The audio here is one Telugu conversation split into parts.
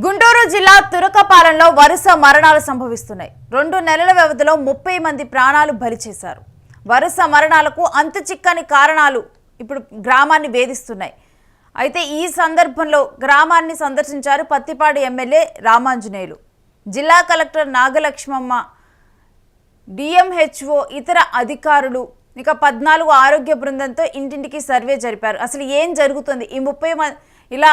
గుంటూరు జిల్లా తురకపాలెంలో వరుస మరణాలు సంభవిస్తున్నాయి. 2 నెలల వ్యవధిలో 30 మంది ప్రాణాలు బలి చేశారు. వరుస మరణాలకు అంతుచిక్కని కారణాలు ఇప్పుడు గ్రామాన్ని వేధిస్తున్నాయి. అయితే ఈ సందర్భంలో గ్రామాన్ని సందర్శించారు పత్తిపాడు ఎమ్మెల్యే రామాంజనేయులు. జిల్లా కలెక్టర్ నాగలక్ష్మమ్మ, డిఎంహెచ్ఓ, ఇతర అధికారులు, ఇక 14 ఆరోగ్య బృందంతో ఇంటింటికి సర్వే జరిపారు. అసలు ఏం జరుగుతుంది, ఈ 30 మంది ఇలా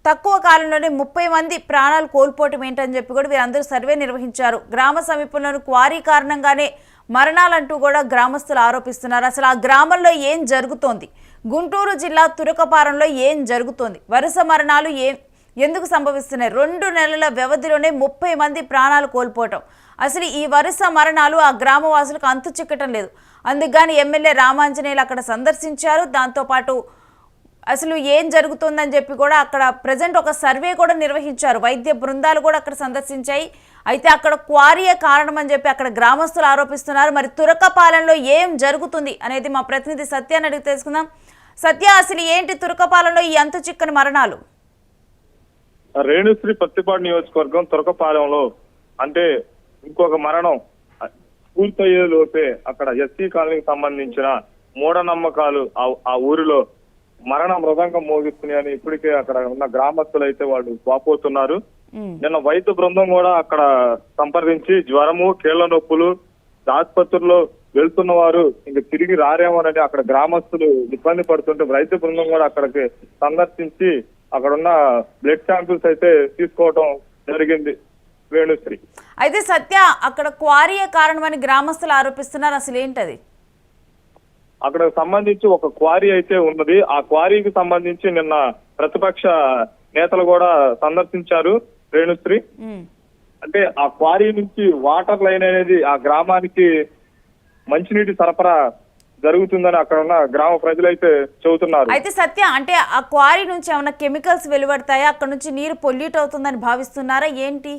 తక్కువ కాలంలోనే 30 మంది ప్రాణాలు కోల్పోవటం ఏంటని చెప్పి కూడా వీరందరూ సర్వే నిర్వహించారు. గ్రామ సమీపంలోని క్వారీ కారణంగానే మరణాలంటూ కూడా గ్రామస్తులు ఆరోపిస్తున్నారు. అసలు ఆ గ్రామంలో ఏం జరుగుతోంది, గుంటూరు జిల్లా తురకపాలెంలో ఏం జరుగుతోంది, వరుస మరణాలు ఎందుకు సంభవిస్తున్నాయి, 2 నెలల వ్యవధిలోనే 30 మంది ప్రాణాలు కోల్పోవటం, అసలు ఈ వరుస మరణాలు ఆ గ్రామవాసులకు అంతు చిక్కటం లేదు. అందుకని ఎమ్మెల్యే రామాంజనేయులు అక్కడ సందర్శించారు. దాంతోపాటు అసలు ఏం జరుగుతుందని చెప్పి కూడా అక్కడ ప్రజెంట్ ఒక సర్వే కూడా నిర్వహించారు. వైద్య బృందాలు కూడా అక్కడ సందర్శించాయి. అయితే అక్కడ క్వారీయే కారణం అని చెప్పి అక్కడ గ్రామస్తులు ఆరోపిస్తున్నారు. మరి తురకపాలెంలో ఏం జరుగుతుంది అనేది మా ప్రతినిధి సత్యాన్ని అడిగి తెలుసుకుందాం. సత్య, అసలు ఏంటి తురకపాలెంలో ఈ అంతు చిక్కని మరణాలు? రేణుశ్రీ పత్తిపాడు నియోజకవర్గం తురకపాలెంలో అంటే ఇంకొక మరణం పూర్తయ్యే లోపే అక్కడ ఎస్సీ కాలనీకి సంబంధించిన మూఢనమ్మకాలు ఆ ఊరిలో మరణ మృదంగం మోగిస్తున్నాయని ఇప్పటికే అక్కడ ఉన్న గ్రామస్తులు అయితే వాళ్ళు వాపోతున్నారు. నిన్న వైద్య బృందం కూడా అక్కడ సంప్రదించి జ్వరము, కీళ్ల నొప్పులు, ఆసుపత్రుల్లో వెళ్తున్న వారు ఇంక తిరిగి రారేమోనని అక్కడ గ్రామస్తులు ఇబ్బంది పడుతుంటే వైద్య బృందం కూడా అక్కడికి సందర్శించి అక్కడ ఉన్న బ్లడ్ శాంపిల్స్ అయితే తీసుకోవడం జరిగింది. వేణుశ్రీ, అయితే సత్య, అక్కడ క్వారీయే కారణమని గ్రామస్తులు ఆరోపిస్తున్నారు. అసలు ఏంటది? అక్కడ సంబంధించి ఒక క్వారీ అయితే ఉన్నది. ఆ క్వారీకి సంబంధించి నిన్న ప్రతిపక్ష నేతలు కూడా సందర్శించారు. రేణుశ్రీ, అంటే ఆ క్వారీ నుంచి వాటర్ లైన్ అనేది ఆ గ్రామానికి మంచినీటి సరఫరా జరుగుతుందని అక్కడ ఉన్న గ్రామ ప్రజలైతే చెబుతున్నారు. అయితే సత్య, అంటే ఆ క్వారీ నుంచి ఏమైనా కెమికల్స్ వెలువడతాయా, అక్కడ నుంచి నీరు పొల్యూట్ అవుతుందని భావిస్తున్నారా ఏంటి?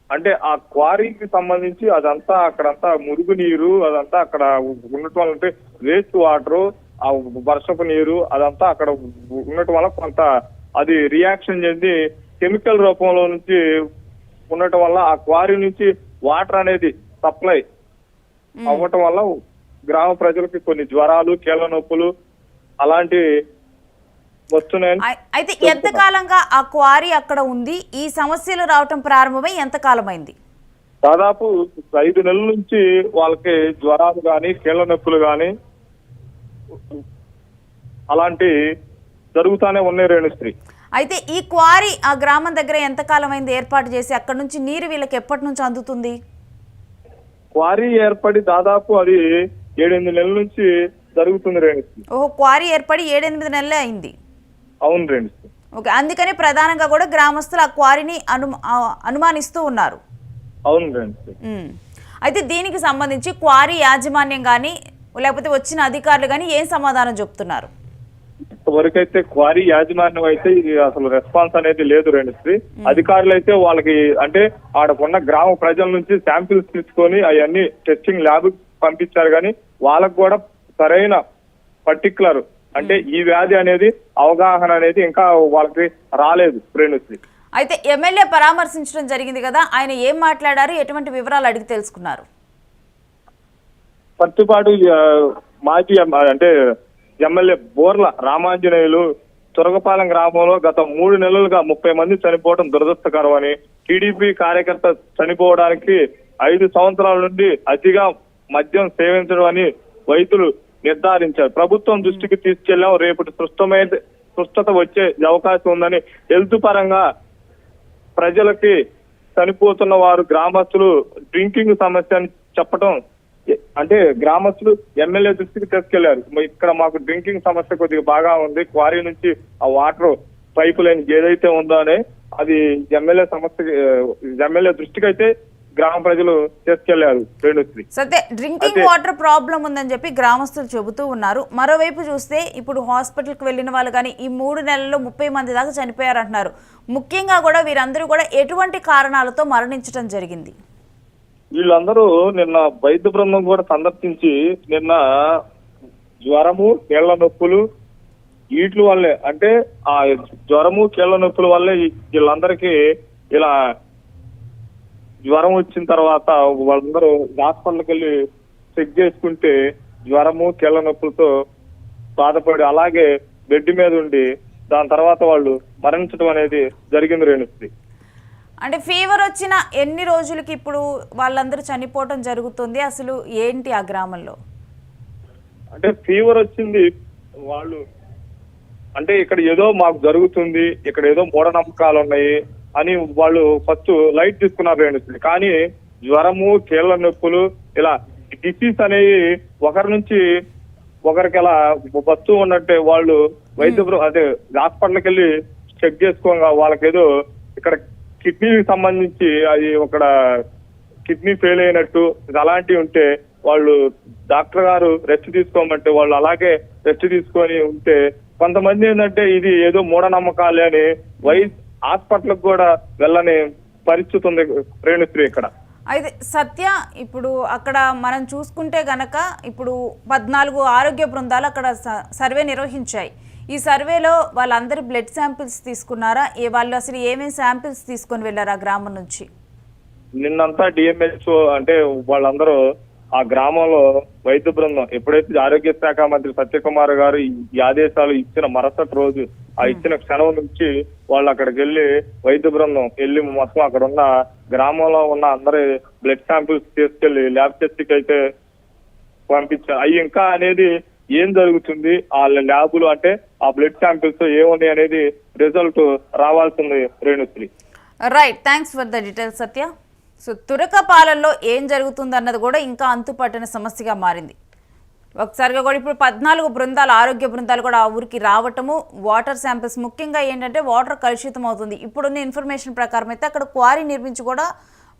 అంటే ఆ క్వారీకి సంబంధించి అదంతా అక్కడంతా మురుగు నీరు, అదంతా అక్కడ ఉండటం వల్ల అంటే వేస్ట్ వాటర్, ఆ వర్షపు నీరు అదంతా అక్కడ ఉండటం వల్ల కొంత అది రియాక్షన్ చెంది కెమికల్ రూపంలో నుంచి ఉండటం వల్ల ఆ క్వారీ నుంచి వాటర్ అనేది సప్లై అవ్వటం వల్ల గ్రామ ప్రజలకి కొన్ని జ్వరాలు, కీళ్ల నొప్పులు అలాంటి వస్తున్నాయని. అయితే ఎంతకాలంగా ఆ క్వారీ అక్కడ ఉంది? ఈ సమస్యలు రావటం ప్రారంభమై ఎంతకాలమైంది? దాదాపు 5 నెలల నుంచి వాళ్ళకి జ్వరాలు గాని, కీళ్ల నొప్పులు గాని అలాంటి జరుగుతానే ఉన్నాయి. రేణుశ్రీ, అయితే ఈ క్వారీ ఆ గ్రామం దగ్గర ఎంతకాలమైంది ఏర్పాటు చేసి? అక్కడ నుంచి నీరు వీళ్ళకి ఎప్పటి నుంచి అందుతుంది? క్వారీ ఏర్పడి దాదాపు అది 7-8 నెలల నుంచి జరుగుతుంది. రేణుశ్రీ, ఓహో, క్వారీ ఏర్పడి 7-8 నెలలే అయింది. అవును రేణుశ్రీ. ఓకే, అందుకని ప్రధానంగా కూడా గ్రామస్తులు ఆ క్వారీని అనుమానిస్తూ ఉన్నారు. అవును రేణుశ్రీ. అయితే దీనికి సంబంధించి క్వారీ యాజమాన్యం కానీ లేకపోతే వచ్చిన అధికారులు కానీ ఏం సమాధానం చెప్తున్నారు? ఇంతవరకైతే క్వారీ యాజమాన్యం అయితే ఇది అసలు రెస్పాన్స్ అనేది లేదు. రేణుశ్రీ, అధికారులు అయితే వాళ్ళకి అంటే ఆడకున్న గ్రామ ప్రజల నుంచి శాంపిల్స్ తీసుకొని అవన్నీ టెస్టింగ్ ల్యాబ్ పంపించారు, కానీ వాళ్ళకు కూడా సరైన పర్టికులర్ అంటే ఈ వ్యాధి అనేది అవగాహన అనేది ఇంకా వాళ్ళకి రాలేదు. రేణుశ్రీ, అయితే ఎమ్మెల్యే పరామర్శించడం జరిగింది కదా, ఆయన ఏం మాట్లాడారు, ఎటువంటి వివరాలు అడిగి తెలుసుకున్నారు? పత్తిపాడు మాజీ అంటే ఎమ్మెల్యే బోర్ల రామాంజనేయులు తురకపాలెం గ్రామంలో గత 3 నెలలుగా 30 మంది చనిపోవడం దురదృష్టకరం అని, టీడీపీ కార్యకర్త చనిపోవడానికి 5 సంవత్సరాల నుండి అతిగా మద్యం సేవించడం అని వైద్యులు నిర్ధారించారు. ప్రభుత్వం దృష్టికి తీసుకెళ్లాం, రేపటి సుష్టత వచ్చే అవకాశం ఉందని హెల్త్ పరంగా ప్రజలకి చనిపోతున్న వారు గ్రామస్తులు డ్రింకింగ్ సమస్య అని చెప్పడం అంటే గ్రామస్తులు ఎమ్మెల్యే దృష్టికి తీసుకెళ్లారు. ఇక్కడ మాకు డ్రింకింగ్ సమస్య కొద్దిగా బాగా ఉంది, క్వారీ నుంచి ఆ వాటర్ పైపు లైన్ ఏదైతే ఉందో అని అది ఎమ్మెల్యే దృష్టికి అయితే గ్రామ ప్రజలు తీసుకెళ్లారు. రేణుశ్రీ, సరే, డ్రింకింగ్ వాటర్ ప్రాబ్లం ఉందని చెప్పి గ్రామస్తులు చెబుతూ ఉన్నారు. మరోవైపు చూస్తే ఇప్పుడు హాస్పిటల్కి వెళ్ళిన వాళ్ళు కానీ ఈ 3 నెలల్లో 30 మంది దాకా చనిపోయారు అంటున్నారు. ముఖ్యంగా కూడా వీరందరూ కూడా ఎటువంటి కారణాలతో మరణించడం జరిగింది? వీళ్ళందరూ నిన్న వైద్య బృందం కూడా సందర్శించి నిన్న జ్వరము, కీళ్ల నొప్పులు, వీటి వల్లే అంటే ఆ జ్వరము కీళ్ళ నొప్పుల వల్లే వీళ్ళందరికీ ఇలా జ్వరం వచ్చిన తర్వాత వాళ్ళందరూ హాస్పిటల్కి వెళ్ళి చెక్ చేసుకుంటే జ్వరము కీళ్ళ నొప్పులతో బాధపడి అలాగే బెడ్ మీద ఉండి దాని తర్వాత వాళ్ళు మరణించడం అనేది జరిగింది రేణుశ్రీ. అంటే ఫీవర్ వచ్చిన ఎన్ని రోజులకి ఇప్పుడు వాళ్ళందరూ చనిపోవటం జరుగుతుంది, అసలు ఏంటి ఆ గ్రామంలో? అంటే ఫీవర్ వచ్చింది వాళ్ళు అంటే ఇక్కడ ఏదో మాకు జరుగుతుంది, ఇక్కడ ఏదో మూఢనమ్మకాలు ఉన్నాయి అని వాళ్ళు ఫస్ట్ లైట్ తీసుకున్నారు రేణుశ్రీ. కానీ జ్వరము కీళ్ళ నొప్పులు ఇలా డిసీజ్ అనేవి ఒకరి నుంచి ఒకరికి అలా వస్తూ ఉన్నట్టే వాళ్ళు అదే హాస్పిటల్కి వెళ్ళి చెక్ చేసుకోగా వాళ్ళకేదో ఇక్కడ కిడ్నీకి సంబంధించి అది ఒక కిడ్నీ ఫెయిల్ అయినట్టు అలాంటివి ఉంటే వాళ్ళు డాక్టర్ గారు రెస్ట్ తీసుకోమంటే వాళ్ళు అలాగే రెస్ట్ తీసుకొని ఉంటే కొంతమంది ఏంటంటే ఇది ఏదో మూఢనమ్మకాలే అని హాస్పిటల్కి కూడా వెళ్ళని పరిస్థితి ఉంది రేణుశ్రీ ఇక్కడ. అయితే సత్య, ఇప్పుడు అక్కడ మనం చూసుకుంటే గనక ఇప్పుడు 14 ఆరోగ్య బృందాలు అక్కడ సర్వే నిర్వహించాయి. ఈ సర్వేలో వాళ్ళందరి బ్లడ్ శాంపిల్స్ తీసుకున్నారా? వాళ్ళు అసలు ఏమేమి శాంపిల్స్ తీసుకొని వెళ్ళారు ఆ గ్రామం నుంచి? నిన్నంతా డిఎంహెచ్ఓ అంటే వాళ్ళందరూ ఆ గ్రామంలో వైద్య బృందం ఎప్పుడైతే ఆరోగ్య శాఖ మంత్రి సత్యకుమార్ గారు ఈ ఆదేశాలు ఇచ్చిన మరుసటి రోజు ఆ ఇచ్చిన క్షణం నుంచి వాళ్ళు అక్కడికి వెళ్ళి వైద్య బృందం వెళ్ళి మొత్తం అక్కడ ఉన్న గ్రామంలో ఉన్న అందరి బ్లడ్ శాంపిల్స్ తీసుకెళ్లి ల్యాబ్ టెస్ట్కి అయితే పంపించారు. అవి ఇంకా అనేది ఏం జరుగుతుంది ఆ ల్యాబులు అంటే ఆ బ్లడ్ శాంపిల్స్ ఏమున్నాయి అనేది రిజల్ట్ రావాల్సింది Renushri. Right, thanks for the details Satya. So తురకపాలెంలో ఏం జరుగుతుంది అన్నది కూడా ఇంకా అంతుపట్టిన సమస్యగా మారింది. ఒకసారిగా కూడా ఇప్పుడు 14 బృందాలు ఆరోగ్య బృందాలు కూడా ఆ ఊరికి రావటము, వాటర్ శాంపిల్స్ ముఖ్యంగా ఏంటంటే వాటర్ కలుషితం అవుతుంది. ఇప్పుడున్న ఇన్ఫర్మేషన్ ప్రకారం అయితే అక్కడ క్వారీ నిర్మించి కూడా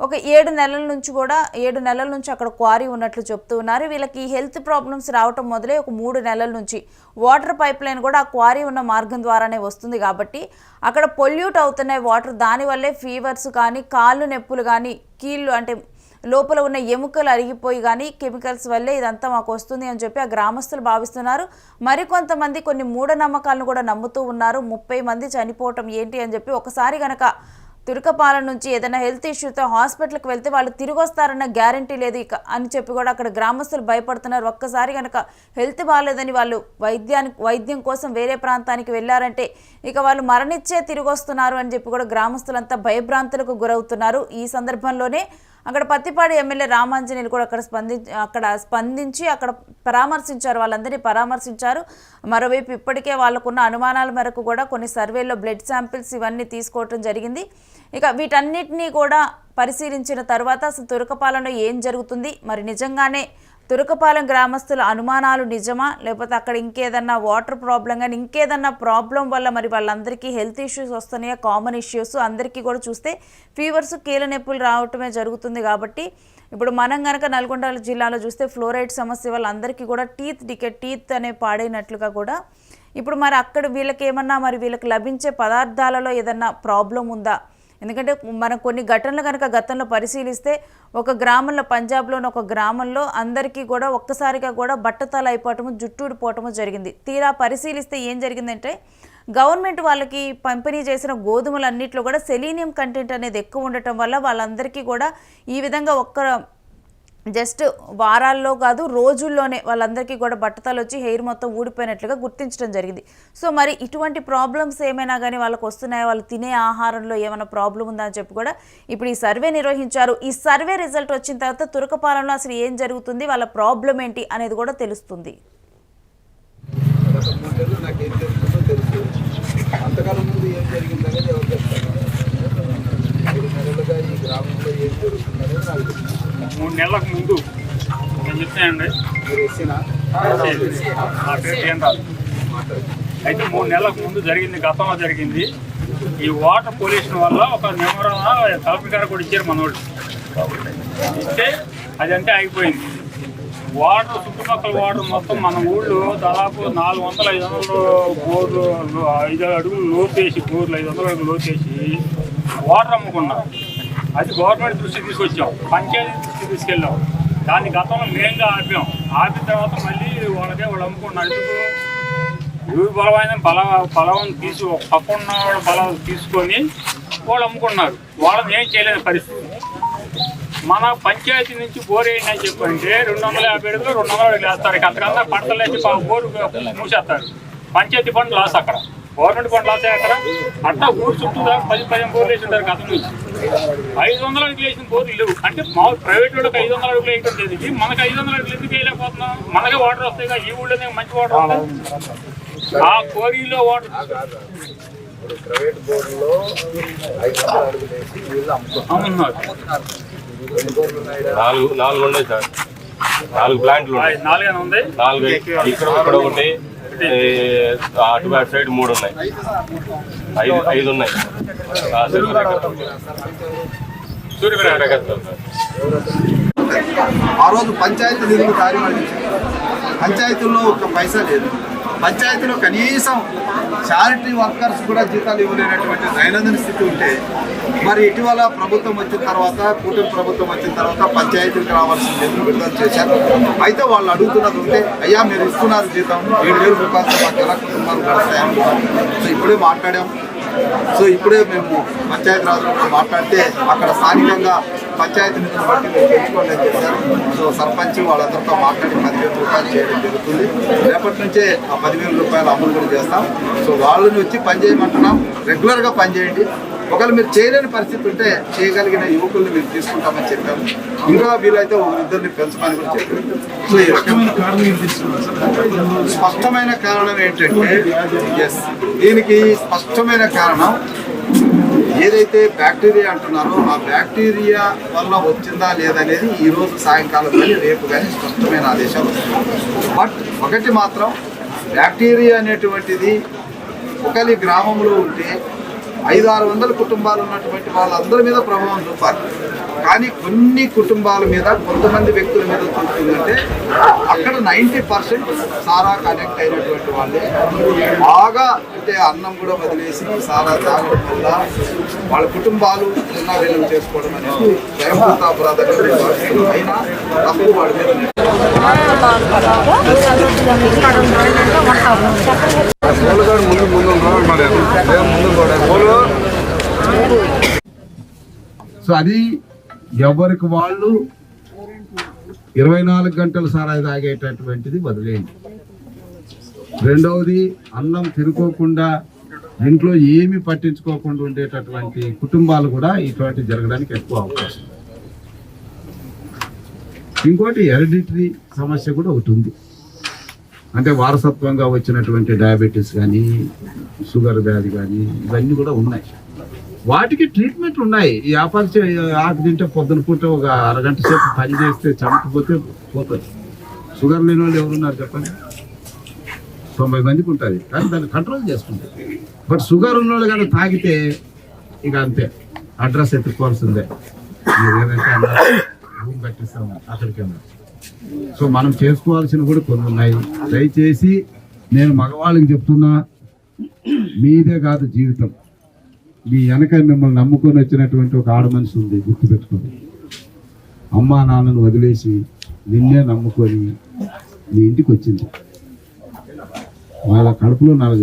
ఒక 7 నెలల నుంచి అక్కడ క్వారీ ఉన్నట్లు చెప్తూ ఉన్నారు. వీళ్ళకి హెల్త్ ప్రాబ్లమ్స్ రావటం మొదలై ఒక 3 నెలల నుంచి వాటర్ పైప్ లైన్ కూడా ఆ క్వారీ ఉన్న మార్గం ద్వారానే వస్తుంది కాబట్టి అక్కడ పొల్యూట్ అవుతున్నాయి వాటర్. దానివల్లే ఫీవర్స్ కానీ కాళ్ళు నొప్పులు కానీ కీళ్ళు అంటే లోపల ఉన్న ఎముకలు అరిగిపోయి కానీ కెమికల్స్ వల్లే ఇదంతా మాకు వస్తుంది అని చెప్పి ఆ గ్రామస్తులు భావిస్తున్నారు. మరికొంతమంది కొన్ని మూఢనమ్మకాలను కూడా నమ్ముతూ ఉన్నారు. 30 మంది చనిపోవటం ఏంటి అని చెప్పి ఒకసారి కనుక తురకపాలెం నుంచి ఏదైనా హెల్త్ ఇష్యూతో హాస్పిటల్కి వెళ్తే వాళ్ళు తిరిగి వస్తారన్న గ్యారంటీ లేదు ఇక అని చెప్పి కూడా అక్కడ గ్రామస్తులు భయపడుతున్నారు. ఒక్కసారి కనుక హెల్త్ బాగాలేదని వాళ్ళు వైద్యం కోసం వేరే ప్రాంతానికి వెళ్ళారంటే ఇక వాళ్ళు మరణించే తిరిగి వస్తున్నారు అని చెప్పి కూడా గ్రామస్తులంతా భయభ్రాంతులకు గురవుతున్నారు. ఈ సందర్భంలోనే అక్కడ పత్తిపాడు ఎమ్మెల్యే రామాంజనేయులు కూడా అక్కడ స్పందించి అక్కడ పరామర్శించారు, వాళ్ళందరినీ పరామర్శించారు. మరోవైపు ఇప్పటికే వాళ్ళకున్న అనుమానాల మేరకు కూడా కొన్ని సర్వేల్లో బ్లడ్ శాంపిల్స్ ఇవన్నీ తీసుకోవటం జరిగింది. ఇక వీటన్నిటినీ కూడా పరిశీలించిన తర్వాత అసలు తురకపాలెంలో ఏం జరుగుతుంది, మరి నిజంగానే తురకపాలెం గ్రామస్తుల అనుమానాలు నిజమా, లేకపోతే అక్కడ ఇంకేదన్నా వాటర్ ప్రాబ్లం కానీ ఇంకేదన్నా ప్రాబ్లం వల్ల మరి వాళ్ళందరికీ హెల్త్ ఇష్యూస్ వస్తున్నాయా, కామన్ ఇష్యూస్ అందరికీ కూడా చూస్తే ఫీవర్స్ కీళ్ళ నొప్పులు రావటమే జరుగుతుంది. కాబట్టి ఇప్పుడు మనం కనుక నల్గొండ జిల్లాలో చూస్తే ఫ్లోరైడ్ సమస్య వల్ల అందరికీ కూడా టీత్ అనే పాడైనట్లుగా కూడా ఇప్పుడు మరి అక్కడ వీళ్ళకి ఏమన్నా మరి వీళ్ళకి లభించే పదార్థాలలో ఏదన్నా ప్రాబ్లం ఉందా? ఎందుకంటే మనం కొన్ని ఘటనలు కనుక గతంలో పరిశీలిస్తే ఒక గ్రామంలో పంజాబ్లోని ఒక గ్రామంలో అందరికీ కూడా ఒక్కసారిగా కూడా బట్టతల అయిపోవటము జుట్టు ఊడిపోవటము జరిగింది. తీరా పరిశీలిస్తే ఏం జరిగిందంటే గవర్నమెంట్ వాళ్ళకి పంపిణీ చేసిన గోధుమలన్నింటిలో కూడా సెలీనియం కంటెంట్ అనేది ఎక్కువ ఉండటం వల్ల వాళ్ళందరికీ కూడా ఈ విధంగా జస్ట్ వారాల్లో కాదు రోజుల్లోనే వాళ్ళందరికీ కూడా బట్టతలు వచ్చి హెయిర్ మొత్తం ఊడిపోయినట్లుగా గుర్తించడం జరిగింది. సో మరి ఇటువంటి ప్రాబ్లమ్స్ ఏమైనా కానీ వాళ్ళకి వస్తున్నాయా, వాళ్ళు తినే ఆహారంలో ఏమైనా ప్రాబ్లం ఉందా అని చెప్పి కూడా ఇప్పుడు ఈ సర్వే నిర్వహించారు. ఈ సర్వే రిజల్ట్ వచ్చిన తర్వాత తురకపాలెంలో అసలు ఏం జరుగుతుంది, వాళ్ళ ప్రాబ్లం ఏంటి అనేది కూడా తెలుస్తుంది. అంతకాలం ముందు ఏం జరిగిందనేది ఎవరు చెప్తారు? 3 నెలలుగా ఈ గ్రామంలో ఏం జరుగుతుందనేది నాకు తెలుసు. 3 నెలలకు ముందు నేను చెప్తానండి, మీరు ఇచ్చిన నా పేరు కేంద్రాలు అయితే 3 నెలలకు ముందు జరిగింది, గతంలో జరిగింది. ఈ వాటర్ పొల్యూషన్ వల్ల ఒక నెమరా కలెక్టర్ గారు కూడా ఇచ్చారు మనోళ్ళు, ఇస్తే అదంటే ఆగిపోయింది. వాటర్ చుట్టుపక్కల వాటర్ మొత్తం మన ఊళ్ళో దాదాపు 400-500 బోర్లు 5 అడుగులు లోతేసి బోర్లు 500 అడుగులు లోతేసి వాటర్ అమ్ముకున్నాం. అది గవర్నమెంట్ దృష్టికి తీసుకొచ్చాం, పంచాయతీ దృష్టికి తీసుకెళ్ళాం. దాన్ని గతంలో మెయిన్గా ఆపాం. ఆపిన తర్వాత మళ్ళీ వాళ్ళు అమ్ముకున్నారు. ఎవరి బలమైన బలం తీసి ఒక పక్క ఉన్న వాళ్ళ బలం తీసుకొని వాళ్ళు అమ్ముకున్నారు. వాళ్ళని ఏం చేయలేని పరిస్థితి. మన పంచాయతీ నుంచి బోర్ వేయండి అని చెప్పంటే 250 అడుగులు 200 అడుగులు వేస్తారు. అంతకన్నా పంటలు వేసి బోరు మూసేస్తారు. పంచాయతీ ఫండ్ లాస్, అక్కడ గవర్నమెంట్ ఫండ్ లాస్ అక్కడ. అట్లా ఊరు చుట్టూ 10-15 బోర్లు వేసి ఉంటారు. గత నుంచి 500 అడుగులు వేసిన బోర్లు లేవు. అంటే మా ప్రైవేట్ వాళ్ళకి 500 అడుగులు వేయడం జరిగింది. మనకి 500 అడుగులు ఎందుకు వేయలేకపోతున్నాం? మనకే వాటర్ వస్తాయి. ఈ ఊళ్ళోనే మంచి వాటర్ ఉంది. ఆ కోరిలో వాటర్ ఇప్పుడు ప్రైవేట్ బోర్డులో 500 అడుగులు వేసి వీళ్ళు అమ్ముతున్నారు. ఎన్ని బోర్లు ఉన్నాయి? 4 ఉన్నాయి సార్. 4 ప్లాంట్లు ఉన్నాయి. 4 ఉంది. 4 ఇక్కడ ఒకటి, అటు సైడ్ 3 ఉన్నాయి. 5 ఉన్నాయి. ఆ రోజు పంచాయతీ నిధులు కార్యమర్చింది. పంచాయతీల్లో ఒక పైసా లేదు. పంచాయతీలో కనీసం చారిటీ వర్కర్స్ కూడా జీతాలు ఇవ్వలేనటువంటి దైనందిన స్థితి ఉంటే, మరి ఇటీవల ప్రభుత్వం వచ్చిన తర్వాత, కూటమి ప్రభుత్వం వచ్చిన తర్వాత పంచాయతీలకు రావాల్సిన నిధులు విడుదల చేశారు. అయితే వాళ్ళు అడుగుతున్నది ఉంటే, అయ్యా మీరు ఇస్తున్నారు జీతం 7,000 రూపాయలతో మాకు ఎలా కుటుంబాలు గడుస్తాయని. సో ఇప్పుడే మాట్లాడాం. సో ఇప్పుడే మేము పంచాయతీ రాజులతో మాట్లాడితే అక్కడ స్థానికంగా పంచాయతీ నిధులు బట్టి మీరు పెంచుకోండి అని చెప్పారు. సో సర్పంచ్ వాళ్ళందరితో మాట్లాడి 10,000 రూపాయలు చేయడం జరుగుతుంది. రేపటి నుంచే ఆ 10,000 రూపాయలు అమలు కూడా చేస్తాం. సో వాళ్ళని వచ్చి పని చేయమంటున్నాం. రెగ్యులర్గా పని చేయండి. ఒకవేళ మీరు చేయలేని పరిస్థితి ఉంటే చేయగలిగిన యువకుల్ని మీరు తీసుకుంటామని చెప్పారు. ఇంకా వీలైతే 1-2 పెంచమని కూడా చెప్పారు. సో ఈ రకమైన కారణం స్పష్టమైన కారణం ఏంటంటే, దీనికి స్పష్టమైన కారణం ఏదైతే బ్యాక్టీరియా అంటున్నారో ఆ బ్యాక్టీరియా వల్ల వచ్చిందా లేదనేది ఈరోజు సాయంకాలం కానీ రేపు కానీ స్పష్టమైన ఆదేశాలు వస్తాయి. బట్ ఒకటి మాత్రం, బ్యాక్టీరియా అనేటువంటిది ఒకరి గ్రామంలో ఉంటే 500-600 కుటుంబాలు ఉన్నటువంటి వాళ్ళందరి మీద ప్రభావం చూపాలి. కానీ కొన్ని కుటుంబాల మీద, కొంతమంది వ్యక్తుల మీద చూస్తుందంటే అక్కడ 90% సారా కనెక్ట్ అయినటువంటి వాళ్ళే బాగా, అంటే అన్నం కూడా వదిలేసి సారా తాగడం వల్ల వాళ్ళ కుటుంబాలు చిన్న చేసుకోవడం అనేది స్వయంకృత అపరాధంగా అయినా తప్పు వాడి మీద. సో అది ఎవరికి వాళ్ళు 24 గంటలు సారాయి తాగేటటువంటిది వదిలేయండి. రెండవది, అన్నం తినుకోకుండా ఇంట్లో ఏమి పట్టించుకోకుండా ఉండేటటువంటి కుటుంబాలు కూడా ఇటువంటి జరగడానికి ఎక్కువ అవకాశం. ఇంకోటి హెరిడిటరీ సమస్య కూడా ఒకటి ఉంది. అంటే వారసత్వంగా వచ్చినటువంటి డయాబెటీస్ కానీ, షుగర్ వ్యాధి కానీ ఇవన్నీ కూడా ఉన్నాయి. వాటికి ట్రీట్మెంట్లు ఉన్నాయి. ఈ ఆకు తింటే పొద్దున పూట ఒక అరగంట సేపు పని చేస్తే చంపకపోతే పోతుంది. షుగర్ లేని వాళ్ళు ఎవరున్నారు చెప్పండి? 90 మందికి ఉంటుంది. కానీ దాన్ని కంట్రోల్ చేసుకుంటారు. బట్ షుగర్ ఉన్న వాళ్ళు కానీ తాగితే ఇక అంతే, అడ్రస్ ఎత్తుకోవాల్సిందే. మీరు ఏదైతే రూమ్ కట్టిస్తాము అక్కడికన్నా. సో మనం చేసుకోవాల్సినవి కూడా కొన్ని ఉన్నాయి. దయచేసి నేను మగవాళ్ళకి చెప్తున్నా, మీదే కాదు జీవితం, మీ వెనక మిమ్మల్ని నమ్ముకొని వచ్చినటువంటి ఒక ఆడ మనిషి ఉంది, గుర్తుపెట్టుకోండి. అమ్మా నాన్నను వదిలేసి నిన్నే నమ్ముకొని మీ ఇంటికి వచ్చింది. వాళ్ళ కడుపులో 4